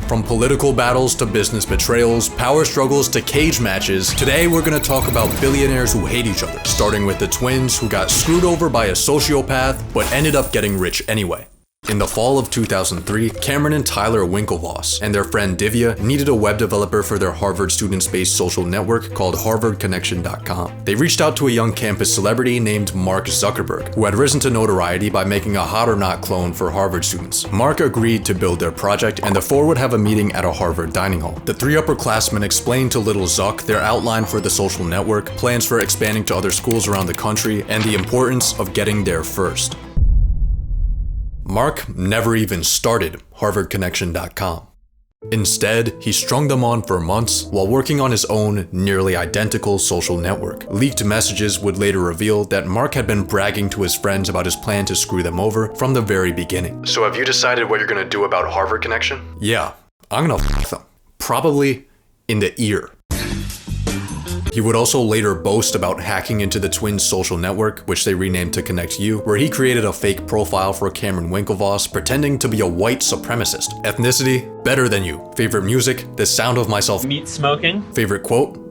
From political battles to business betrayals, power struggles to cage matches, today we're gonna talk about billionaires who hate each other, starting with the twins who got screwed over by a sociopath but ended up getting rich anyway. In the fall of 2003, Cameron and Tyler Winklevoss and their friend Divya needed a web developer for their Harvard students-based social network called HarvardConnection.com. They reached out to a young campus celebrity named Mark Zuckerberg, who had risen to notoriety by making a Hot or Not clone for Harvard students. Mark agreed to build their project, and the four would have a meeting at a Harvard dining hall. The three upperclassmen explained to little Zuck their outline for the social network, plans for expanding to other schools around the country, and the importance of getting there first. Mark never even started HarvardConnection.com. Instead, he strung them on for months while working on his own, nearly identical social network. Leaked messages would later reveal that Mark had been bragging to his friends about his plan to screw them over from the very beginning. So have you decided what you're gonna do about Harvard Connection? Yeah, I'm gonna f them. Probably in the ear. He would also later boast about hacking into the twins' social network, which they renamed to Connect You, where he created a fake profile for Cameron Winklevoss, pretending to be a white supremacist. Ethnicity? Better than you. Favorite music? The sound of myself meat smoking. Favorite quote?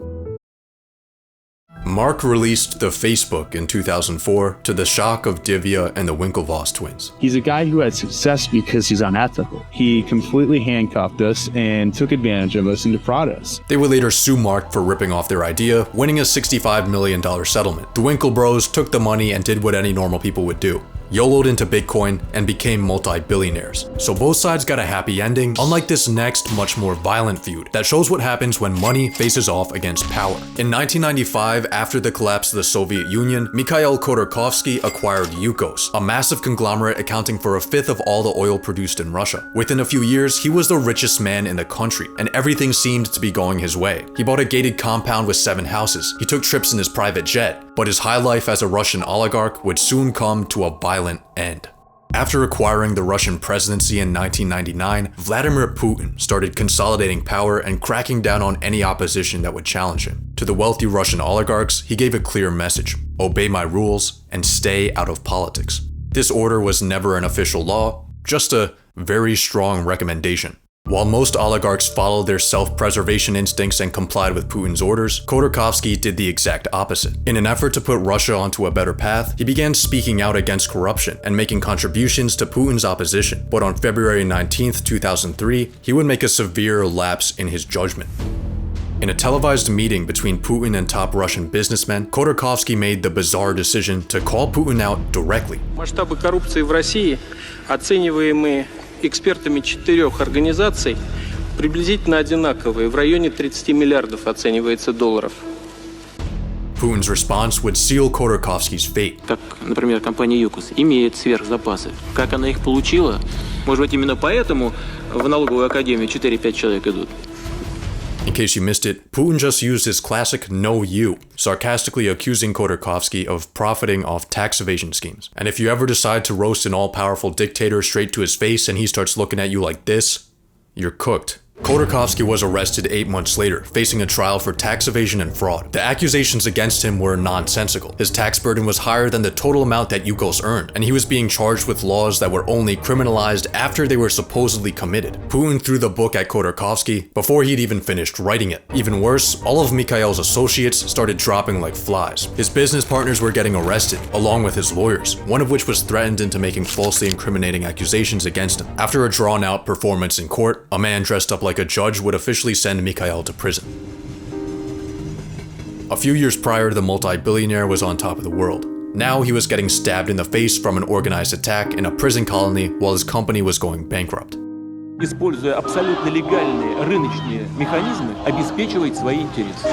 Mark released the Facebook in 2004 to the shock of Divya and the Winklevoss twins. He's a guy who had success because he's unethical. He completely handcuffed us and took advantage of us and defrauded us. They would later sue Mark for ripping off their idea, winning a $65 million settlement. The Winkle Bros took the money and did what any normal people would do. YOLO'd into Bitcoin and became multi-billionaires. So both sides got a happy ending, unlike this next, much more violent feud that shows what happens when money faces off against power. In 1995, after the collapse of the Soviet Union, Mikhail Khodorkovsky acquired Yukos, a massive conglomerate accounting for a fifth of all the oil produced in Russia. Within a few years, he was the richest man in the country, and everything seemed to be going his way. He bought a gated compound with 7 houses. He took trips in his private jet, but his high life as a Russian oligarch would soon come to a violent end. After acquiring the Russian presidency in 1999, Vladimir Putin started consolidating power and cracking down on any opposition that would challenge him. To the wealthy Russian oligarchs, he gave a clear message: obey my rules and stay out of politics. This order was never an official law, just a very strong recommendation. While most oligarchs followed their self-preservation instincts and complied with Putin's orders, Khodorkovsky did the exact opposite. In an effort to put Russia onto a better path, he began speaking out against corruption and making contributions to Putin's opposition. But on February 19, 2003, he would make a severe lapse in his judgment. In a televised meeting between Putin and top Russian businessmen, Khodorkovsky made the bizarre decision to call Putin out directly. Масштабы коррупции в России, оцениваемые экспертами 4 организаций, приблизительно одинаковые, в районе 30 миллиардов оценивается долларов. Putin's response would seal Khodorkovsky's fate. Так, например, компания Юкос имеет сверхзапасы. Как она их получила? Может быть, именно поэтому в налоговую академию 4-5 человек идут? In case you missed it, Putin just used his classic "no you," sarcastically accusing Khodorkovsky of profiting off tax evasion schemes. And if you ever decide to roast an all-powerful dictator straight to his face and he starts looking at you like this, you're cooked. Khodorkovsky was arrested 8 months later, facing a trial for tax evasion and fraud. The accusations against him were nonsensical. His tax burden was higher than the total amount that Yukos earned, and he was being charged with laws that were only criminalized after they were supposedly committed. Putin threw the book at Khodorkovsky before he'd even finished writing it. Even worse, all of Mikhail's associates started dropping like flies. His business partners were getting arrested, along with his lawyers, one of which was threatened into making falsely incriminating accusations against him. After a drawn-out performance in court, a man dressed up like a judge would officially send Mikhail to prison. A few years prior, the multi-billionaire was on top of the world. Now he was getting stabbed in the face from an organized attack in a prison colony while his company was going bankrupt. Используя абсолютно легальные рыночные механизмы, обеспечивает свои интересы.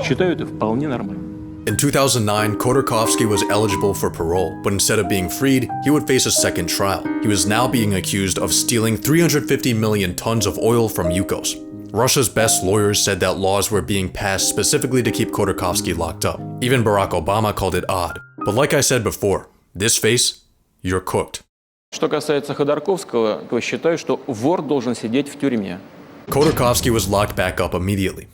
Считаю это вполне нормально. In 2009, Khodorkovsky was eligible for parole, but instead of being freed, he would face a second trial. He was now being accused of stealing 350 million tons of oil from Yukos. Russia's best lawyers said that laws were being passed specifically to keep Khodorkovsky locked up. Even Barack Obama called it odd. But like I said before, this face, you're cooked. Что касается Ходорковского, то считаю, что вор должен сидеть в тюрьме. Khodorkovsky was locked back up immediately.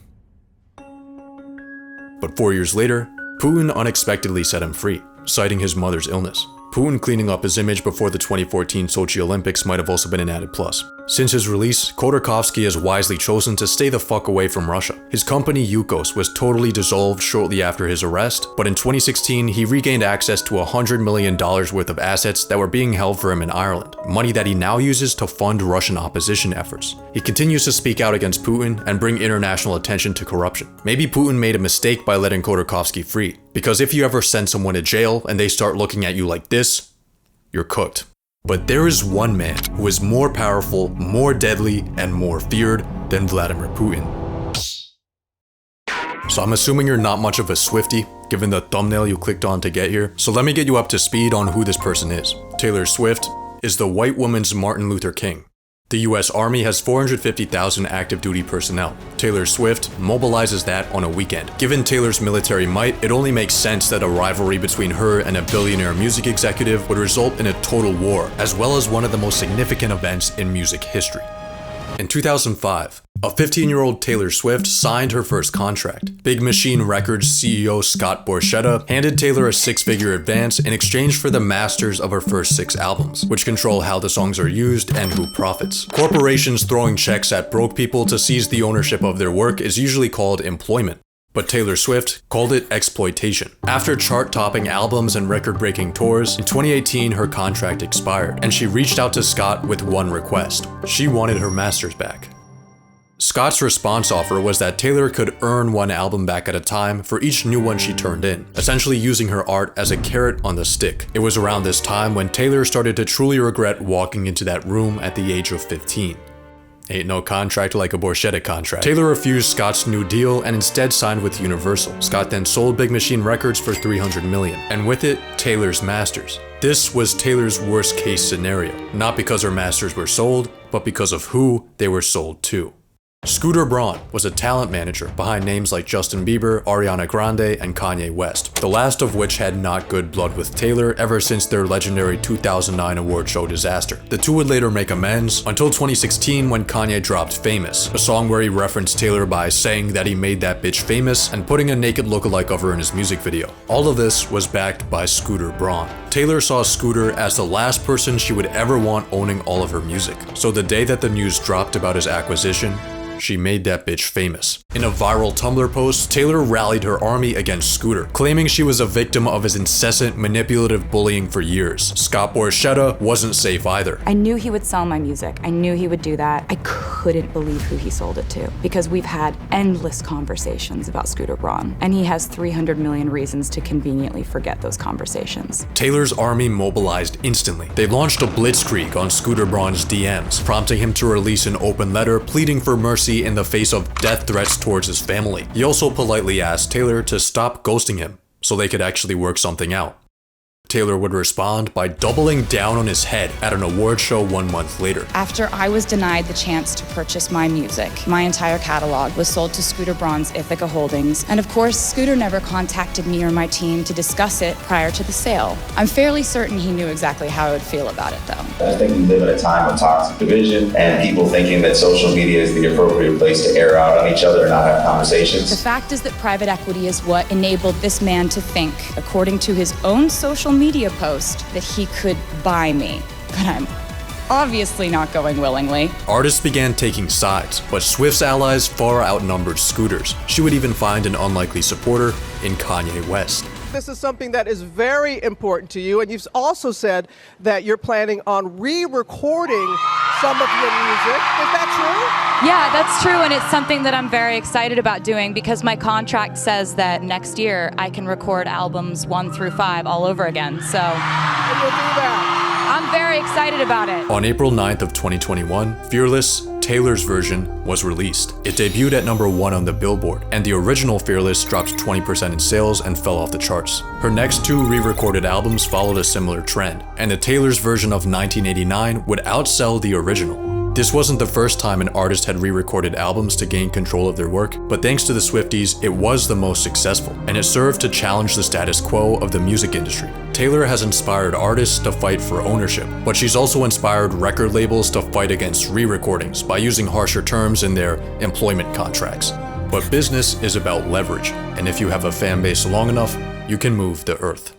But 4 years later, Putin unexpectedly set him free, citing his mother's illness. Putin cleaning up his image before the 2014 Sochi Olympics might have also been an added plus. Since his release, Khodorkovsky has wisely chosen to stay the fuck away from Russia. His company Yukos was totally dissolved shortly after his arrest, but in 2016 he regained access to $100 million worth of assets that were being held for him in Ireland, money that he now uses to fund Russian opposition efforts. He continues to speak out against Putin and bring international attention to corruption. Maybe Putin made a mistake by letting Khodorkovsky free, because if you ever send someone to jail and they start looking at you like this, you're cooked. But there is one man who is more powerful, more deadly, and more feared than Vladimir Putin. So I'm assuming you're not much of a Swiftie, given the thumbnail you clicked on to get here. So let me get you up to speed on who this person is. Taylor Swift is the white woman's Martin Luther King. The US Army has 450,000 active duty personnel. Taylor Swift mobilizes that on a weekend. Given Taylor's military might, it only makes sense that a rivalry between her and a billionaire music executive would result in a total war, as well as one of the most significant events in music history. In 2005, a 15-year-old Taylor Swift signed her first contract. Big Machine Records CEO Scott Borchetta handed Taylor a six-figure advance in exchange for the masters of her first 6 albums, which control how the songs are used and who profits. Corporations throwing checks at broke people to seize the ownership of their work is usually called employment, but Taylor Swift called it exploitation. After chart-topping albums and record-breaking tours, in 2018 her contract expired, and she reached out to Scott with one request. She wanted her masters back. Scott's response offer was that Taylor could earn one album back at a time for each new one she turned in, essentially using her art as a carrot on the stick. It was around this time when Taylor started to truly regret walking into that room at the age of 15. Ain't no contract like a Borchetta contract. Taylor refused Scott's new deal and instead signed with Universal. Scott then sold Big Machine Records for $300 million, and with it, Taylor's masters. This was Taylor's worst case scenario, not because her masters were sold, but because of who they were sold to. Scooter Braun was a talent manager behind names like Justin Bieber, Ariana Grande, and Kanye West, the last of which had not good blood with Taylor ever since their legendary 2009 award show disaster. The two would later make amends until 2016 when Kanye dropped Famous, a song where he referenced Taylor by saying that he made that bitch famous and putting a naked lookalike of her in his music video. All of this was backed by Scooter Braun. Taylor saw Scooter as the last person she would ever want owning all of her music, so the day that the news dropped about his acquisition, she made that bitch famous. In a viral Tumblr post, Taylor rallied her army against Scooter, claiming she was a victim of his incessant manipulative bullying for years. Scott Borchetta wasn't safe either. I knew he would sell my music. I knew he would do that. I couldn't believe who he sold it to, because we've had endless conversations about Scooter Braun, and he has 300 million reasons to conveniently forget those conversations. Taylor's army mobilized instantly. They launched a blitzkrieg on Scooter Braun's DMs, prompting him to release an open letter pleading for mercy in the face of death threats towards his family. He also politely asked Taylor to stop ghosting him so they could actually work something out. Taylor would respond by doubling down on his head at an award show 1 month later. After I was denied the chance to purchase my music, my entire catalog was sold to Scooter Braun's Ithaca Holdings, and of course, Scooter never contacted me or my team to discuss it prior to the sale. I'm fairly certain he knew exactly how I would feel about it, though. I think we live in a time of toxic division and people thinking that social media is the appropriate place to air out on each other and not have conversations. The fact is that private equity is what enabled this man to think, according to his own social media post, that he could buy me. But I'm obviously not going willingly. Artists began taking sides, but Swift's allies far outnumbered Scooter's. She would even find an unlikely supporter in Kanye West. This is something that is very important to you, and you've also said that you're planning on re-recording some of your music. Is that true? Yeah, that's true, and it's something that I'm very excited about doing because my contract says that next year I can record albums 1 through 5 all over again, so And you'll do that. I'm very excited about it. On April 9th of 2021, Fearless, Taylor's version, was released. It debuted at #1 on the Billboard, and the original Fearless dropped 20% in sales and fell off the charts. Her next 2 re-recorded albums followed a similar trend, and the Taylor's version of 1989 would outsell the original. This wasn't the first time an artist had re-recorded albums to gain control of their work, but thanks to the Swifties, it was the most successful, and it served to challenge the status quo of the music industry. Taylor has inspired artists to fight for ownership, but she's also inspired record labels to fight against re-recordings by using harsher terms in their employment contracts. But business is about leverage, and if you have a fan base long enough, you can move the earth.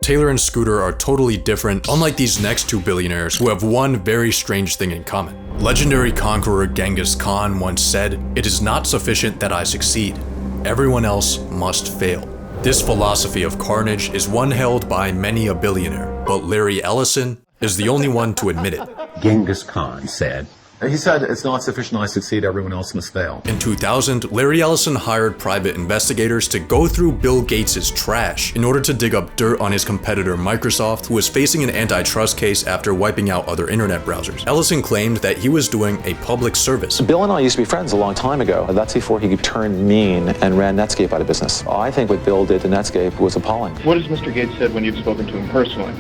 Taylor and Scooter are totally different, unlike these next two billionaires who have one very strange thing in common. Legendary conqueror Genghis Khan once said, "It is not sufficient that I succeed. Everyone else must fail." This philosophy of carnage is one held by many a billionaire, but Larry Ellison is the only one to admit it. Genghis Khan said, he said, "It's not sufficient I succeed, everyone else must fail." In 2000, Larry Ellison hired private investigators to go through Bill Gates' trash in order to dig up dirt on his competitor Microsoft, who was facing an antitrust case after wiping out other internet browsers. Ellison claimed that he was doing a public service. Bill and I used to be friends a long time ago. That's before he turned mean and ran Netscape out of business. I think what Bill did to Netscape was appalling. What has Mr. Gates said when you've spoken to him personally?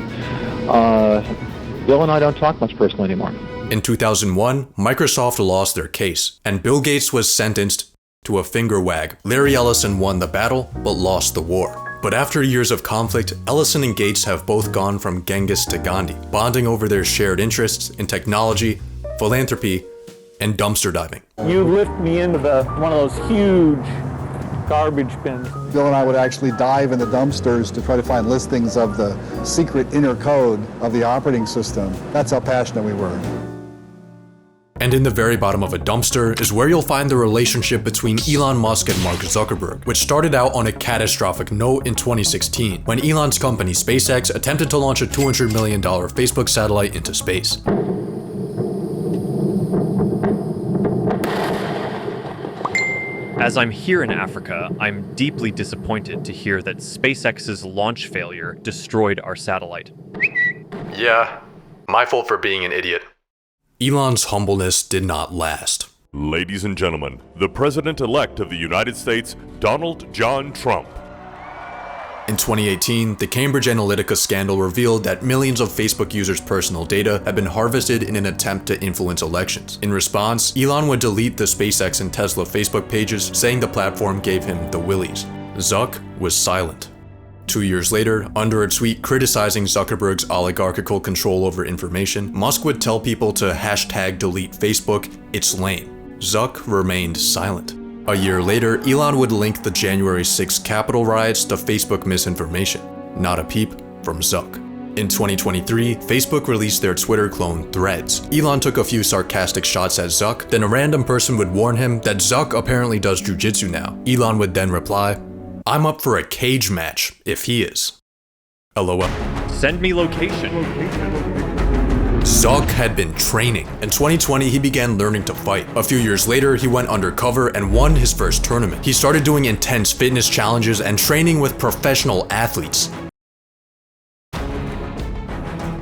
Bill and I don't talk much personally anymore. In 2001, Microsoft lost their case, and Bill Gates was sentenced to a finger wag. Larry Ellison won the battle, but lost the war. But after years of conflict, Ellison and Gates have both gone from Genghis to Gandhi, bonding over their shared interests in technology, philanthropy, and dumpster diving. You lift me into one of those huge garbage bins. Bill and I would actually dive in the dumpsters to try to find listings of the secret inner code of the operating system. That's how passionate we were. And in the very bottom of a dumpster is where you'll find the relationship between Elon Musk and Mark Zuckerberg, which started out on a catastrophic note in 2016, when Elon's company SpaceX attempted to launch a $200 million Facebook satellite into space. As I'm here in Africa, I'm deeply disappointed to hear that SpaceX's launch failure destroyed our satellite. Yeah, my fault for being an idiot. Elon's humbleness did not last. Ladies and gentlemen, the President-elect of the United States, Donald John Trump. In 2018, the Cambridge Analytica scandal revealed that millions of Facebook users' personal data had been harvested in an attempt to influence elections. In response, Elon would delete the SpaceX and Tesla Facebook pages, saying the platform gave him the willies. Zuck was silent. 2 years later, under a tweet criticizing Zuckerberg's oligarchical control over information, Musk would tell people to #delete Facebook, it's lame. Zuck remained silent. A year later, Elon would link the January 6th Capitol riots to Facebook misinformation. Not a peep from Zuck. In 2023, Facebook released their Twitter clone, Threads. Elon took a few sarcastic shots at Zuck, then a random person would warn him that Zuck apparently does jujitsu now. Elon would then reply, "I'm up for a cage match, if he is." LOL. Send me location. Zuck had been training. In 2020, he began learning to fight. A few years later, he went undercover and won his first tournament. He started doing intense fitness challenges and training with professional athletes.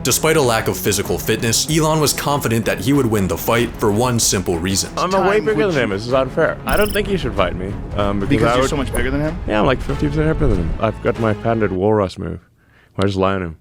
Despite a lack of physical fitness, Elon was confident that he would win the fight for one simple reason. I'm way bigger than him. This is unfair. I don't think you should fight me. Because you're so much bigger than him? Yeah, I'm like 50% heavier than him. I've got my patented walrus move. I just lie on him.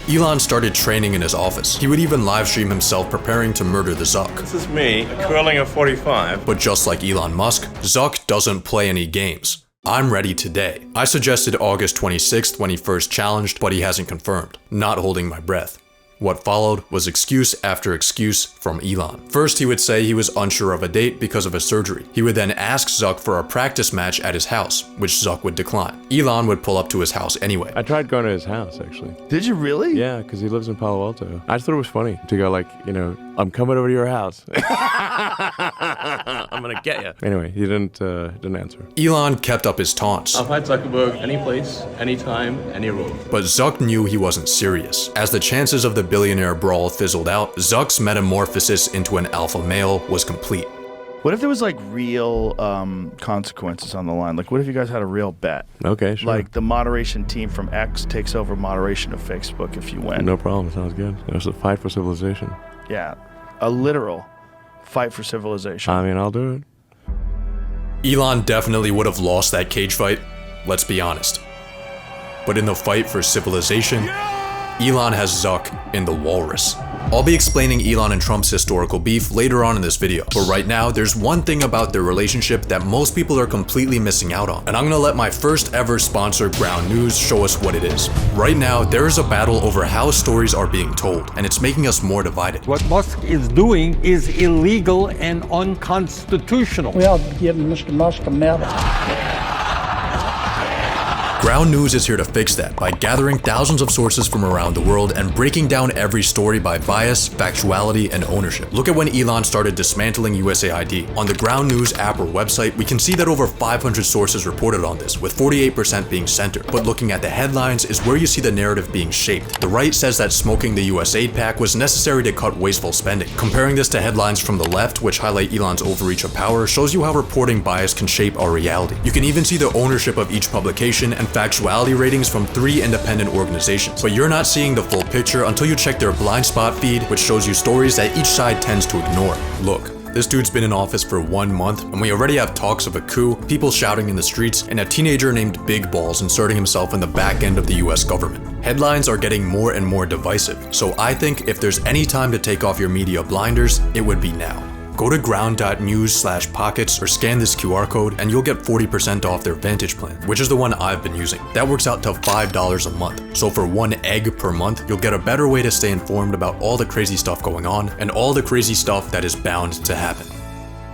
Elon started training in his office. He would even live stream himself preparing to murder the Zuck. This is me, curling a 45. But just like Elon Musk, Zuck doesn't play any games. I'm ready today. I suggested August 26th when he first challenged, but he hasn't confirmed. Not holding my breath. What followed was excuse after excuse from Elon. First, he would say he was unsure of a date because of a surgery. He would then ask Zuck for a practice match at his house, which Zuck would decline. Elon would pull up to his house anyway. I tried going to his house, actually. Did you really? Yeah, because he lives in Palo Alto. I just thought it was funny to go like, I'm coming over to your house. I'm gonna get you. Anyway, he didn't answer. Elon kept up his taunts. I'll fight Zuckerberg any place, anytime, any rule. But Zuck knew he wasn't serious. As the chances of the billionaire brawl fizzled out, Zuck's metamorphosis into an alpha male was complete. What if there was like real consequences on the line? Like what if you guys had a real bet? Okay, sure. Like the moderation team from X takes over moderation of Facebook if you win. No problem, sounds good. There's a fight for civilization. Yeah, a literal fight for civilization. I mean, I'll do it. Elon definitely would have lost that cage fight, let's be honest. But in the fight for civilization, Elon has Zuck in the walrus. I'll be explaining Elon and Trump's historical beef later on in this video, but right now there's one thing about their relationship that most people are completely missing out on, and I'm gonna let my first ever sponsor, Ground News, show us what it is. Right now, there is a battle over how stories are being told, and it's making us more divided. What Musk is doing is illegal and unconstitutional. We ought to give Mr. Musk a medal. Ground News is here to fix that by gathering thousands of sources from around the world and breaking down every story by bias, factuality, and ownership. Look at when Elon started dismantling USAID. On the Ground News app or website, we can see that over 500 sources reported on this, with 48% being centered. But looking at the headlines is where you see the narrative being shaped. The right says that smoking the US aid pack was necessary to cut wasteful spending. Comparing this to headlines from the left, which highlight Elon's overreach of power, shows you how reporting bias can shape our reality. You can even see the ownership of each publication and factuality ratings from 3 independent organizations. But you're not seeing the full picture until you check their blind spot feed, which shows you stories that each side tends to ignore. Look, this dude's been in office for 1 month, and we already have talks of a coup, people shouting in the streets, and a teenager named Big Balls inserting himself in the back end of the US government. Headlines are getting more and more divisive, so I think if there's any time to take off your media blinders, it would be now. Go to ground.news/pockets or scan this QR code and you'll get 40% off their Vantage plan, which is the one I've been using. That works out to $5 a month. So for 1 egg per month, you'll get a better way to stay informed about all the crazy stuff going on and all the crazy stuff that is bound to happen.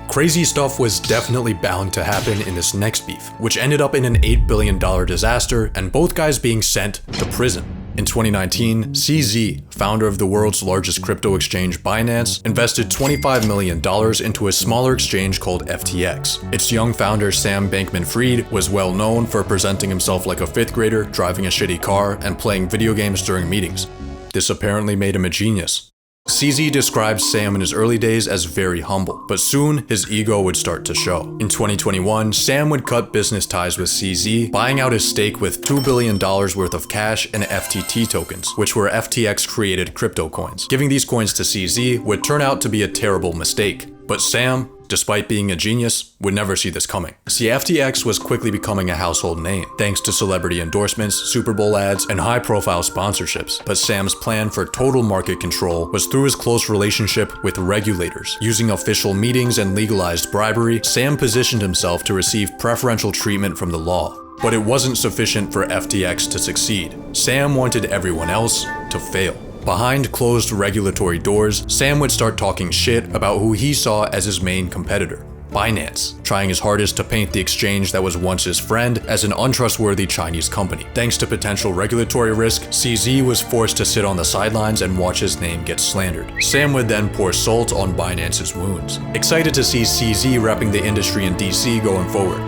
Crazy stuff was definitely bound to happen in this next beef, which ended up in an $8 billion disaster and both guys being sent to prison. In 2019, CZ, founder of the world's largest crypto exchange Binance, invested $25 million into a smaller exchange called FTX. Its young founder Sam Bankman-Fried was well known for presenting himself like a 5th grader, driving a shitty car, and playing video games during meetings. This apparently made him a genius. CZ describes Sam in his early days as very humble, but soon his ego would start to show. In 2021, Sam would cut business ties with CZ, buying out his stake with $2 billion worth of cash and FTT tokens, which were FTX-created crypto coins. Giving these coins to CZ would turn out to be a terrible mistake, but Sam, despite being a genius, would never see this coming. See, FTX was quickly becoming a household name, thanks to celebrity endorsements, Super Bowl ads, and high-profile sponsorships. But Sam's plan for total market control was through his close relationship with regulators. Using official meetings and legalized bribery, Sam positioned himself to receive preferential treatment from the law. But it wasn't sufficient for FTX to succeed. Sam wanted everyone else to fail. Behind closed regulatory doors, Sam would start talking shit about who he saw as his main competitor, Binance, trying his hardest to paint the exchange that was once his friend as an untrustworthy Chinese company. Thanks to potential regulatory risk, CZ was forced to sit on the sidelines and watch his name get slandered. Sam would then pour salt on Binance's wounds. Excited to see CZ repping the industry in DC going forward.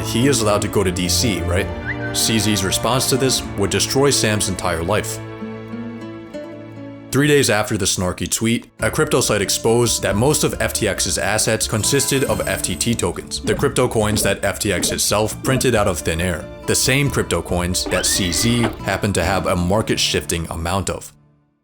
He is allowed to go to DC, right? CZ's response to this would destroy Sam's entire life. 3 days after the snarky tweet, a crypto site exposed that most of FTX's assets consisted of FTT tokens, the crypto coins that FTX itself printed out of thin air, the same crypto coins that CZ happened to have a market-shifting amount of.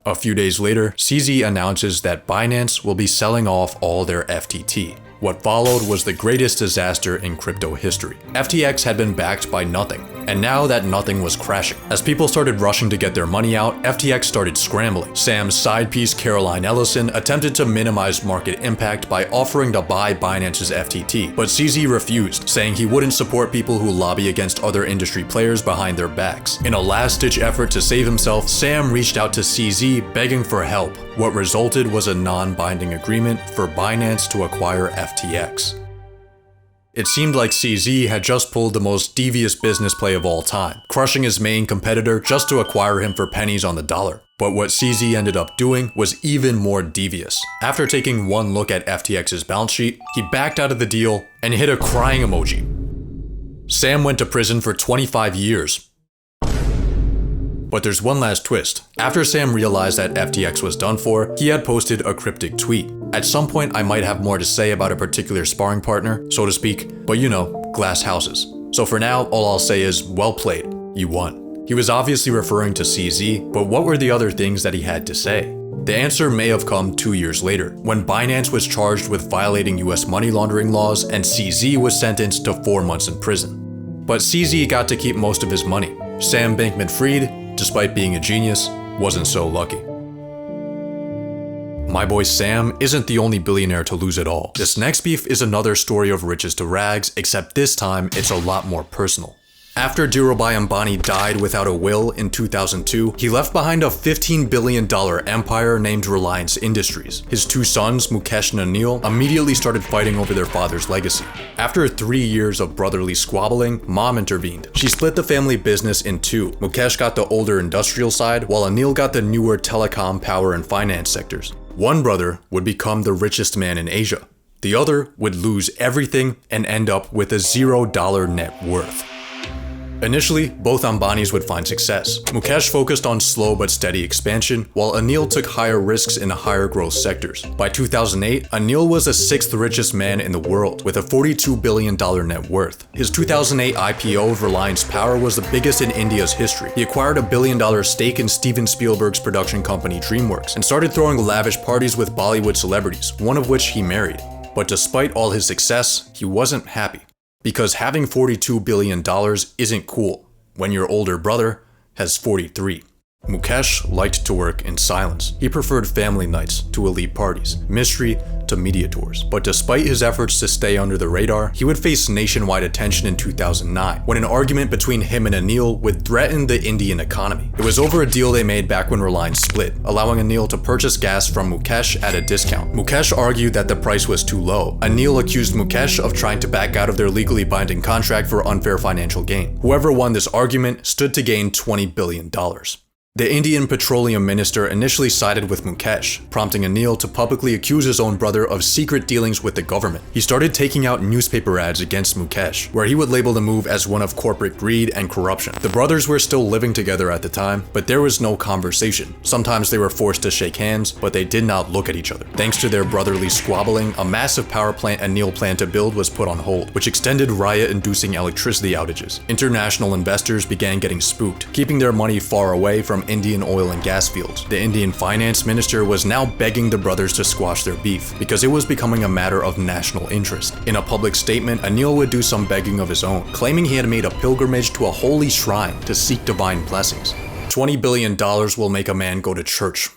A few days later, CZ announces that Binance will be selling off all their FTT. What followed was the greatest disaster in crypto history. FTX had been backed by nothing, and now that nothing was crashing. As people started rushing to get their money out, FTX started scrambling. Sam's side piece Caroline Ellison attempted to minimize market impact by offering to buy Binance's FTT, but CZ refused, saying he wouldn't support people who lobby against other industry players behind their backs. In a last-ditch effort to save himself, Sam reached out to CZ begging for help. What resulted was a non-binding agreement for Binance to acquire FTX. It seemed like CZ had just pulled the most devious business play of all time, crushing his main competitor just to acquire him for pennies on the dollar. But what CZ ended up doing was even more devious. After taking one look at FTX's balance sheet, he backed out of the deal and hit a crying emoji. Sam went to prison for 25 years. But there's one last twist. After Sam realized that FTX was done for, he had posted a cryptic tweet. At some point, I might have more to say about a particular sparring partner, so to speak, but you know, glass houses. So for now, all I'll say is, well played, you won. He was obviously referring to CZ, but what were the other things that he had to say? The answer may have come 2 years later, when Binance was charged with violating US money laundering laws and CZ was sentenced to 4 months in prison. But CZ got to keep most of his money. Sam Bankman-Fried, despite being a genius, wasn't so lucky. My boy Sam isn't the only billionaire to lose it all. This next beef is another story of riches to rags, except this time it's a lot more personal. After Dhirubhai Ambani died without a will in 2002, he left behind a $15 billion empire named Reliance Industries. His two sons, Mukesh and Anil, immediately started fighting over their father's legacy. After 3 years of brotherly squabbling, Mom intervened. She split the family business in two. Mukesh got the older industrial side, while Anil got the newer telecom, power, and finance sectors. One brother would become the richest man in Asia. The other would lose everything and end up with a $0 net worth. Initially, both Ambanis would find success. Mukesh focused on slow but steady expansion, while Anil took higher risks in higher growth sectors. By 2008, Anil was the 6th richest man in the world, with a $42 billion net worth. His 2008 IPO of Reliance Power was the biggest in India's history. He acquired a $1 billion stake in Steven Spielberg's production company DreamWorks, and started throwing lavish parties with Bollywood celebrities, one of which he married. But despite all his success, he wasn't happy. Because having $42 billion isn't cool when your older brother has 43. Mukesh liked to work in silence. He preferred family nights to elite parties, mystery to media tours. But despite his efforts to stay under the radar, he would face nationwide attention in 2009, when an argument between him and Anil would threaten the Indian economy. It was over a deal they made back when Reliance split, allowing Anil to purchase gas from Mukesh at a discount. Mukesh argued that the price was too low. Anil accused Mukesh of trying to back out of their legally binding contract for unfair financial gain. Whoever won this argument stood to gain $20 billion. The Indian Petroleum Minister initially sided with Mukesh, prompting Anil to publicly accuse his own brother of secret dealings with the government. He started taking out newspaper ads against Mukesh, where he would label the move as one of corporate greed and corruption. The brothers were still living together at the time, but there was no conversation. Sometimes they were forced to shake hands, but they did not look at each other. Thanks to their brotherly squabbling, a massive power plant Anil planned to build was put on hold, which extended riot-inducing electricity outages. International investors began getting spooked, keeping their money far away from Indian oil and gas fields. The Indian finance minister was now begging the brothers to squash their beef, because it was becoming a matter of national interest. In a public statement, Anil would do some begging of his own, claiming he had made a pilgrimage to a holy shrine to seek divine blessings. $20 billion will make a man go to church.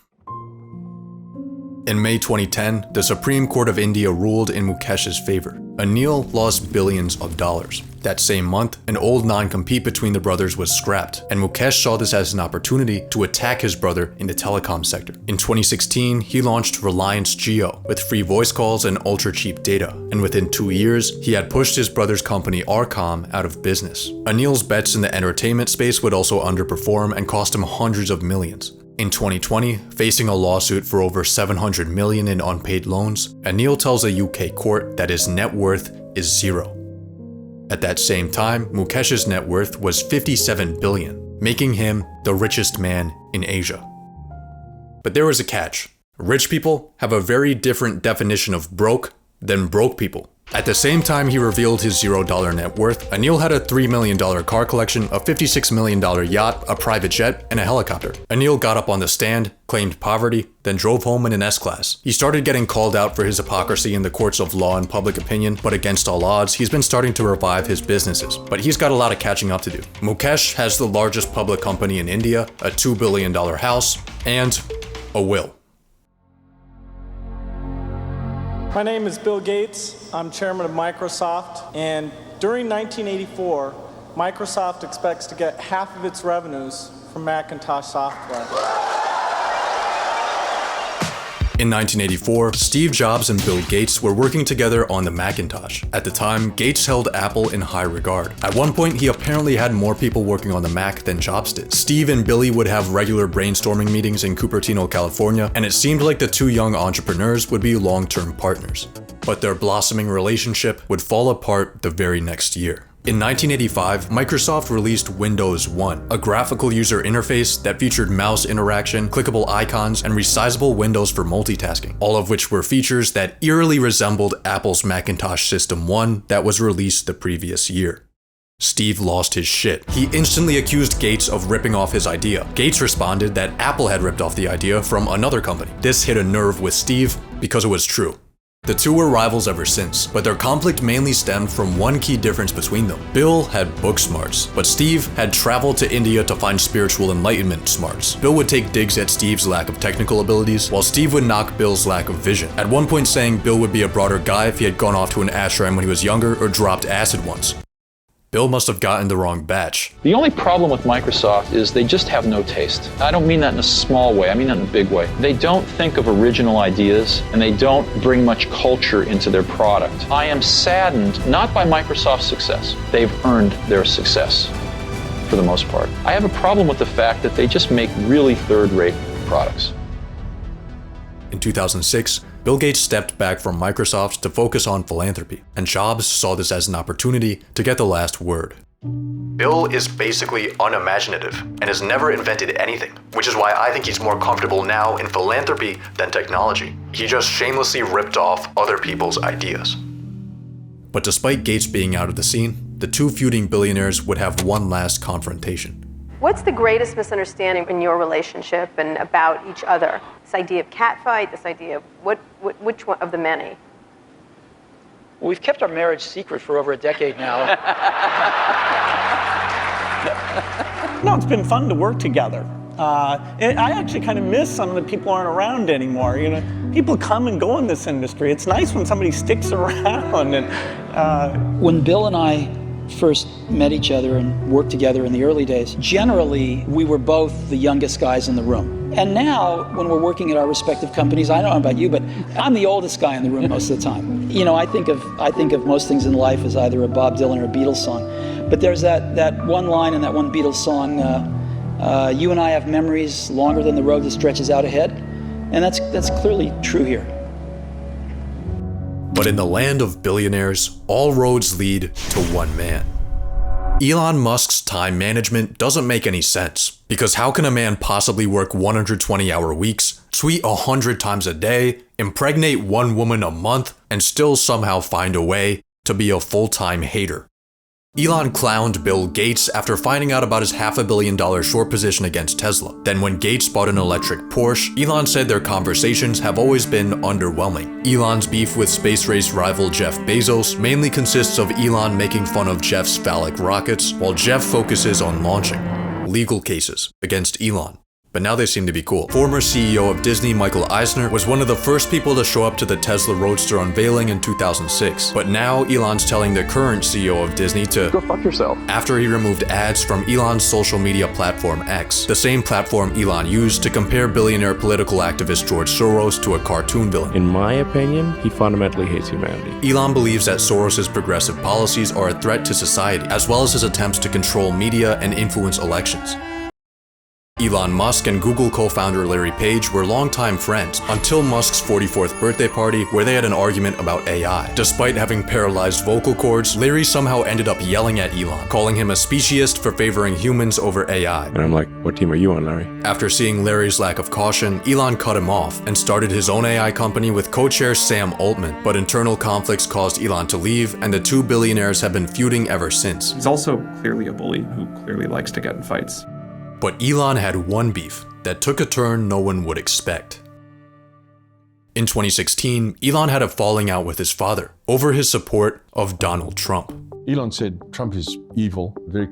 In May 2010, the Supreme Court of India ruled in Mukesh's favor. Anil lost billions of dollars. That same month, an old non-compete between the brothers was scrapped, and Mukesh saw this as an opportunity to attack his brother in the telecom sector. In 2016, he launched Reliance Jio with free voice calls and ultra-cheap data, and within 2 years, he had pushed his brother's company Arcom out of business. Anil's bets in the entertainment space would also underperform and cost him hundreds of millions. In 2020, facing a lawsuit for over $700 million in unpaid loans, Anil tells a UK court that his net worth is zero. At that same time, Mukesh's net worth was $57 billion, making him the richest man in Asia. But there was a catch. Rich people have a very different definition of broke than broke people. At the same time he revealed his $0 net worth, Anil had a $3 million car collection, a $56 million yacht, a private jet, and a helicopter. Anil got up on the stand, claimed poverty, then drove home in an S-Class. He started getting called out for his hypocrisy in the courts of law and public opinion, but against all odds, he's been starting to revive his businesses. But he's got a lot of catching up to do. Mukesh has the largest public company in India, a $2 billion house, and a will. My name is Bill Gates. I'm chairman of Microsoft, and during 1984, Microsoft expects to get half of its revenues from Macintosh software. In 1984, Steve Jobs and Bill Gates were working together on the Macintosh. At the time, Gates held Apple in high regard. At one point, he apparently had more people working on the Mac than Jobs did. Steve and Billy would have regular brainstorming meetings in Cupertino, California, and it seemed like the two young entrepreneurs would be long-term partners. But their blossoming relationship would fall apart the very next year. In 1985, Microsoft released Windows 1, a graphical user interface that featured mouse interaction, clickable icons, and resizable windows for multitasking, all of which were features that eerily resembled Apple's Macintosh System 1 that was released the previous year. Steve lost his shit. He instantly accused Gates of ripping off his idea. Gates responded that Apple had ripped off the idea from another company. This hit a nerve with Steve because it was true. The two were rivals ever since, but their conflict mainly stemmed from one key difference between them. Bill had book smarts, but Steve had traveled to India to find spiritual enlightenment smarts. Bill would take digs at Steve's lack of technical abilities, while Steve would knock Bill's lack of vision. At one point saying Bill would be a broader guy if he had gone off to an ashram when he was younger or dropped acid once. Bill must have gotten the wrong batch. The only problem with Microsoft is they just have no taste. I don't mean that in a small way, I mean that in a big way. They don't think of original ideas, and they don't bring much culture into their product. I am saddened not by Microsoft's success. They've earned their success for the most part. I have a problem with the fact that they just make really third-rate products. In 2006, Bill Gates stepped back from Microsoft to focus on philanthropy, and Jobs saw this as an opportunity to get the last word. Bill is basically unimaginative and has never invented anything, which is why I think he's more comfortable now in philanthropy than technology. He just shamelessly ripped off other people's ideas. But despite Gates being out of the scene, the two feuding billionaires would have one last confrontation. What's the greatest misunderstanding in your relationship and about each other? This idea of catfight, this idea of which one of the many? Well, we've kept our marriage secret for over a decade now. No, it's been fun to work together. I actually kind of miss some of the people who aren't around anymore. You know, people come and go in this industry. It's nice when somebody sticks around. And when Bill and I first met each other and worked together in the early days, generally we were both the youngest guys in the room. And now, when we're working at our respective companies, I don't know about you, but I'm the oldest guy in the room most of the time. You know, I think of most things in life as either a Bob Dylan or a Beatles song. But there's that one line in that one Beatles song, you and I have memories longer than the road that stretches out ahead. And that's clearly true here. But in the land of billionaires, all roads lead to one man. Elon Musk's time management doesn't make any sense, because how can a man possibly work 120-hour weeks, tweet 100 times a day, impregnate one woman a month, and still somehow find a way to be a full-time hater? Elon clowned Bill Gates after finding out about his $500 million short position against Tesla. Then when Gates bought an electric Porsche, Elon said their conversations have always been underwhelming. Elon's beef with space race rival Jeff Bezos mainly consists of Elon making fun of Jeff's phallic rockets, while Jeff focuses on launching legal cases against Elon. But now they seem to be cool. Former CEO of Disney, Michael Eisner, was one of the first people to show up to the Tesla Roadster unveiling in 2006. But now Elon's telling the current CEO of Disney to go fuck yourself, after he removed ads from Elon's social media platform X, the same platform Elon used to compare billionaire political activist George Soros to a cartoon villain. In my opinion, he fundamentally hates humanity. Elon believes that Soros's progressive policies are a threat to society, as well as his attempts to control media and influence elections. Elon Musk and Google co-founder Larry Page were longtime friends until Musk's 44th birthday party, where they had an argument about AI. Despite having paralyzed vocal cords, Larry somehow ended up yelling at Elon, calling him a speciesist for favoring humans over AI. And I'm like, what team are you on, Larry? After seeing Larry's lack of caution, Elon cut him off and started his own AI company with co-chair Sam Altman, but internal conflicts caused Elon to leave, and the two billionaires have been feuding ever since. He's also clearly a bully who clearly likes to get in fights. But Elon had one beef that took a turn no one would expect. In 2016, Elon had a falling out with his father over his support of Donald Trump. Elon said Trump is evil. Very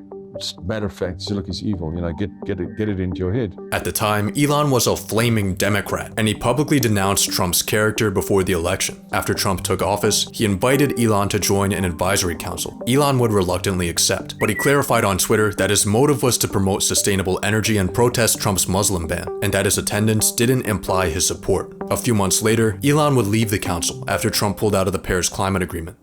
matter of fact, he said, look, he's evil. You know, get it into your head. At the time, Elon was a flaming Democrat, and he publicly denounced Trump's character before the election. After Trump took office, he invited Elon to join an advisory council. Elon would reluctantly accept, but he clarified on Twitter that his motive was to promote sustainable energy and protest Trump's Muslim ban, and that his attendance didn't imply his support. A few months later, Elon would leave the council after Trump pulled out of the Paris Climate Agreement.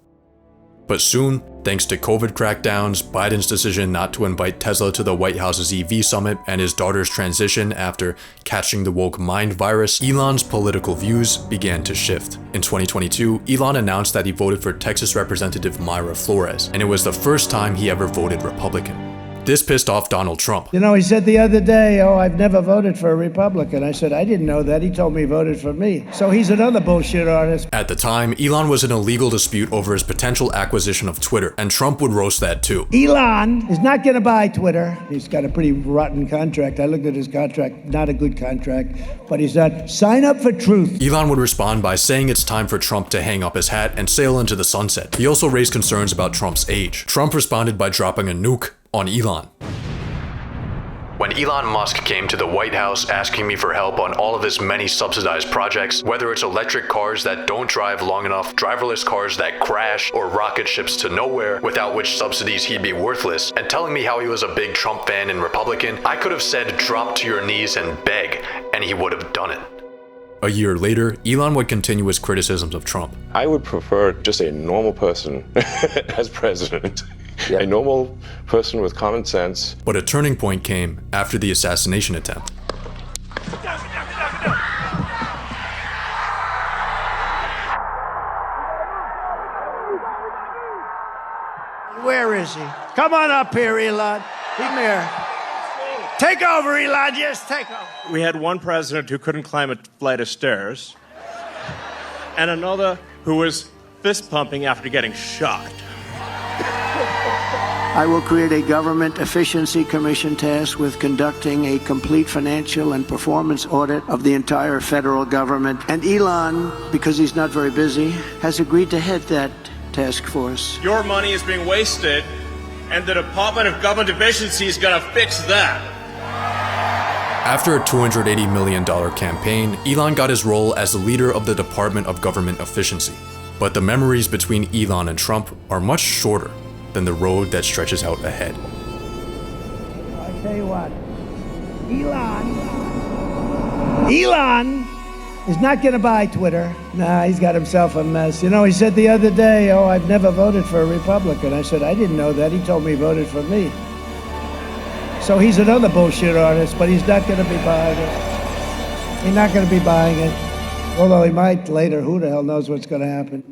But soon, thanks to COVID crackdowns, Biden's decision not to invite Tesla to the White House's EV summit, and his daughter's transition after catching the woke mind virus, Elon's political views began to shift. In 2022, Elon announced that he voted for Texas Representative Mayra Flores, and it was the first time he ever voted Republican. This pissed off Donald Trump. You know, he said the other day, oh, I've never voted for a Republican. I said, I didn't know that. He told me he voted for me. So he's another bullshit artist. At the time, Elon was in a legal dispute over his potential acquisition of Twitter, and Trump would roast that too. Elon is not going to buy Twitter. He's got a pretty rotten contract. I looked at his contract, not a good contract, but he's not. Sign up for truth. Elon would respond by saying it's time for Trump to hang up his hat and sail into the sunset. He also raised concerns about Trump's age. Trump responded by dropping a nuke on Elon. When When Elon Musk came to the White House asking me for help on all of his many subsidized projects, whether it's electric cars that don't drive long enough, driverless cars that crash, or rocket ships to nowhere, without which subsidies he'd be worthless, and telling me how he was a big Trump fan and Republican, I could have said drop to your knees and beg, and he would have done it. A year later, Elon would continue his criticisms of Trump. I would prefer just a normal person as president. A normal person with common sense. But a turning point came after the assassination attempt. Where is he? Come on up here, Elon. Come here. Take over, Elon. Yes, take over. We had one president who couldn't climb a flight of stairs, and another who was fist pumping after getting shot. I will create a government efficiency commission tasked with conducting a complete financial and performance audit of the entire federal government. And Elon, because he's not very busy, has agreed to head that task force. Your money is being wasted, and the Department of Government Efficiency is going to fix that. After a $280 million campaign, Elon got his role as the leader of the Department of Government Efficiency. But the memories between Elon and Trump are much shorter than the road that stretches out ahead. I tell you what, Elon is not going to buy Twitter. Nah, he's got himself a mess. You know, he said the other day, oh, I've never voted for a Republican. I said, I didn't know that. He told me he voted for me. So he's another bullshit artist, but he's not going to be buying it. He's not going to be buying it. Although he might later. Who the hell knows what's going to happen?